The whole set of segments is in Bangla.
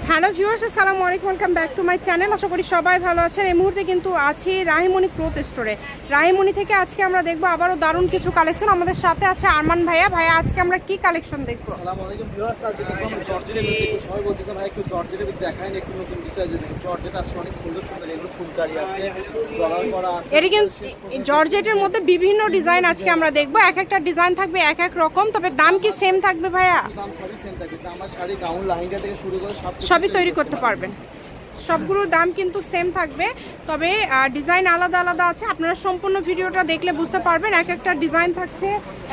হ্যালো ভিউয়ার্স, আসসালামু আলাইকুম, welcome back to my channel. আশা করি সবাই ভালো আছেন। এই মুহূর্তে কিন্তু আছি রাহিমণি ক্লথ স্টোরে। রাহিমণি থেকে আজকে আমরা দেখবো আবারও দারুণ কিছু কালেকশন। আমাদের সাথে আছে আরমান ভাইয়া। ভাইয়া, আজকে আমরা কি কালেকশন দেখবো? আসসালামু আলাইকুম ভিউয়ার্স, আজকে দেখবো আমরা জর্জেটের ভিতরে সবাই বলতেছে ভাই একটু জর্জেটের ভিতরে দেখায় না, একটু নতুন বিষয় যে দেখেন জর্জেট আসলে অনেক সুন্দর সুন্দর, এগুলো ফুলকারি আছে, ডলার করা আছে। এটা কিন্তু জর্জেটের মধ্যে বিভিন্ন ডিজাইন আজকে আমরা দেখবো। এক একটা ডিজাইন থাকবে এক এক রকম, তবে দাম কি সেম থাকবে ভাইয়া? দাম সবই সেম থাকবে, জামা, শাড়ি, গাউন, লেহেঙ্গা থেকে শুরু করে সবই তৈরি করতে পারবেন। সবগুলোর দাম কিন্তু সেম থাকবে, তবে ডিজাইন আলাদা আলাদা আছে। আপনারা সম্পূর্ণ ভিডিওটা দেখলে বুঝতে পারবেন। এক একটা ডিজাইন থাকছে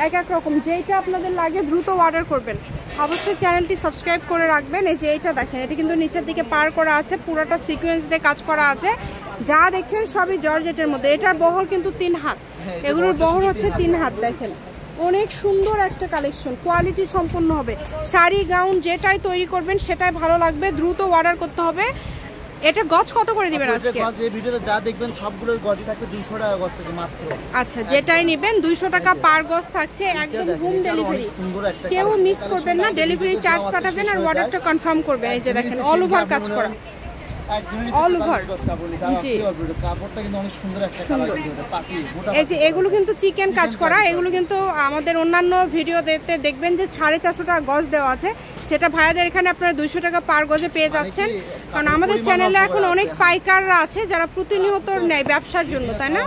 এক এক রকম। যেইটা আপনাদের লাগে দ্রুত অর্ডার করবেন। অবশ্যই চ্যানেলটি সাবস্ক্রাইব করে রাখবেন। এই যে এইটা দেখেন, এটা কিন্তু নিচের দিকে পার করা আছে, পুরোটা সিকোয়েন্স দিয়ে কাজ করা আছে। যা দেখছেন সবই জর্জেটের মধ্যে। এটার বহর কিন্তু 3 হাত, এগুলোর বহর হচ্ছে 3 হাত। দেখেন অনেক সুন্দর একটা কালেকশন, কোয়ালিটি সম্পন্ন হবে। শাড়ি গাউন যেটাই তৈরি করবেন সেটাই ভালো লাগবে, দ্রুত অর্ডার করতে হবে। এটা গজ কত করে দিবেন আজকে? গজ এই ভিডিওতে যা দেখবেন সবগুলোর গজই থাকবে 200 টাকা গজ থেকে মাত্র। আচ্ছা, যেটাই নেবেন 200 টাকা পার গজ থাকছে, একদম হোম ডেলিভারি। কেউ মিস করবেন না, ডেলিভারি চার্জ পাঠাবেন আর অর্ডারটা কনফার্ম করবেন। এই যে দেখেন অল ওভার কাজ করা, অল ওভার। কাপড়টা কিন্তু অনেক সুন্দর একটা কালার, পাতি মোটা। এই যে এগুলো কিন্তু চিকেন কাজ করা। এগুলো কিন্তু আমাদের অন্যান্য ভিডিও দেখবেন যে 450 টাকা গজ দেওয়া আছে, সেটা ভাইয়াদের এখানে আপনারা 200 টাকা পার গজে পেয়ে যাচ্ছেন। কারণ আমাদের চ্যানেলে এখন অনেক পাইকাররা আছে যারা প্রতিনিয়ত নেয় ব্যবসার জন্য, তাই না?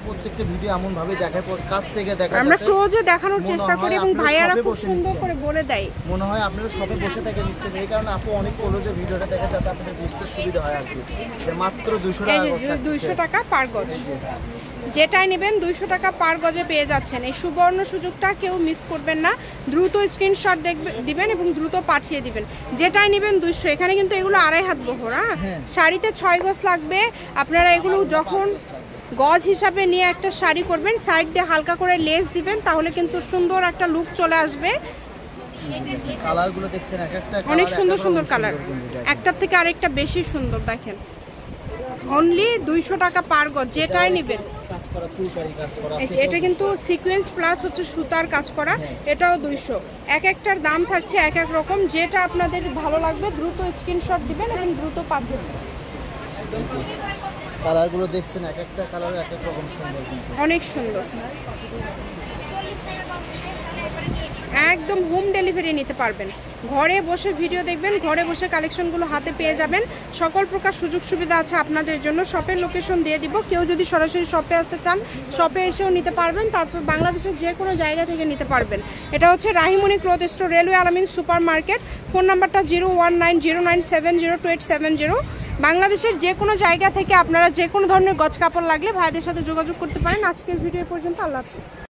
প্রত্যেকটা ভিডিও এমন ভাবে দেখায়, কাছ থেকে দেখা আমরা ক্লোজে দেখানোর চেষ্টা করি এবং ভাইয়ারা খুব সুন্দর করে বলে দেয়। মনে হয় আপনারা সবাই বসে থেকে নিচ্ছেন, এই কারণে আপু অনেক ক্লোজে ভিডিওটা দেখা যাতে আপনাদের বুঝতে সুবিধা হয়। আর কি মাত্র 200 টাকা, 200 টাকা পার গজ। যেটাই নেবেন 200 টাকা পার গজে পেয়ে যাচ্ছেন। এই সুবর্ণ সুযোগটা কেউ মিস করবেন না। দ্রুত স্ক্রিনশট দিবেন এবং দ্রুত পাঠিয়ে দিবেন। যেটাই নেবেন 200। এখানে কিন্তু এগুলো 2.5 হাত বহর। শাড়িতে 6 গজ লাগবে। আপনারা এগুলো যখন গজ হিসাবে নিয়ে একটা শাড়ি করবেন, সাইড দিয়ে হালকা করে লেস দিবেন, তাহলে কিন্তু সুন্দর একটা লুক চলে আসবে। কালারগুলো দেখছেন এক একটা অনেক সুন্দর সুন্দর কালার, একটার থেকে আরেকটা বেশি সুন্দর। দেখেন অনলি 200 টাকা পার গজ, যেটাই নেবেন। এটা কিন্তু সিকোয়েন্স প্লাস হচ্ছে সুতার কাজ করা, এটাও 200। এক একটার দাম থাকছে এক এক রকম। যেটা আপনাদের ভালো লাগবে দ্রুত স্ক্রিনশট দিবেন এবং দ্রুত পাবেন। কালারগুলো দেখছেন এক একটা কালার এক এক রকম সুন্দর, অনেক সুন্দর। একদম হোম ডেলিভারি নিতে পারবেন। ঘরে বসে ভিডিও দেখবেন, ঘরে বসে কালেকশনগুলো হাতে পেয়ে যাবেন। সকল প্রকার সুযোগ সুবিধা আছে আপনাদের জন্য। শপের লোকেশন দিয়ে দিব। কেউ যদি সরাসরি শপে আসতে চান শপে এসেও নিতে পারবেন। তারপর বাংলাদেশের যে কোনো জায়গা থেকে নিতে পারবেন। এটা হচ্ছে রাহিমণি ক্লথ স্টোর, রেলওয়ে আলামিন সুপার মার্কেট। ফোন নাম্বারটা 019097028770। বাংলাদেশের যে কোনো জায়গা থেকে আপনারা যে কোনো ধরনের গজ কাপড় লাগলে ভাইদের সাথে যোগাযোগ করতে পারেন। আজকের ভিডিও পর্যন্ত, আল্লাহ হাফেজ।